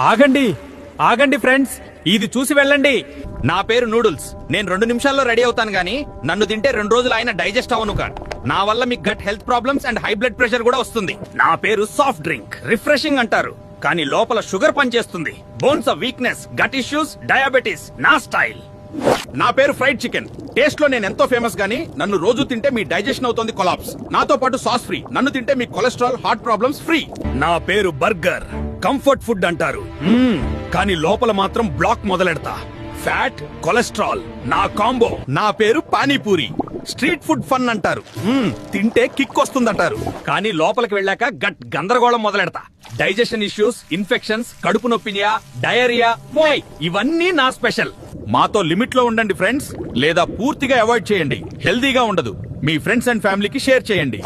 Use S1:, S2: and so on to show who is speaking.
S1: ఆగండి ఆగండి ఫ్రెండ్స్, ఇది చూసి వెళ్ళండి.
S2: నా పేరు నూడిల్స్. నేను 2 నిమిషాల్లో రెడీ అవుతాను గానీ నన్ను తింటే 2 రోజులు అయినా డైజెస్ట్ అవను కాదు. నా వల్ల మీకు gut health problems and high blood pressure కూడా వస్తుంది. నా పేరు సాఫ్ట్ డ్రింక్. రిఫ్రెషింగ్ అంటారు కానీ లోపల షుగర్ పనిచేస్తుంది. Bones of weakness, gut issues, diabetes నా స్టైల్. నా పేరు ఫ్రైడ్ చికెన్. టేస్ట్ లో నేను ఎంతో ఫేమస్ గానీ నన్ను రోజు తింటే మీ డైజెషన్ అవుతుంది కొలాప్స్. నాతో పాటు సాస్ ఫ్రీ. నన్ను తింటే మీ కొలెస్ట్రాల్, హార్ట్ ప్రాబ్లమ్స్ ఫ్రీ. నా పేరు బర్గర్. కంఫర్ట్ ఫుడ్ అంటారు కానీ లోపల మాత్రం బ్లాక్ మొదలెడతా. ఫ్యాట్, కొలెస్ట్రాల్ నా కాంబో. నా పేరు పానీపూరి. స్ట్రీట్ ఫుడ్ ఫన్ అంటారు. తింటే కిక్ వస్తుందంటారు కానీ లోపలికి వెళ్ళాక గట్ గందరగోళం మొదలెడతా. డైజెషన్ ఇష్యూస్, ఇన్ఫెక్షన్స్, కడుపు నొప్పినియా, డయేరియా ఇవన్నీ నా స్పెషల్. మాతో లిమిట్ లో ఉండండి ఫ్రెండ్స్, లేదా పూర్తిగా అవాయిడ్ చేయండి. హెల్దీగా ఉండదు. మీ ఫ్రెండ్స్ అండ్ ఫ్యామిలీకి షేర్ చేయండి.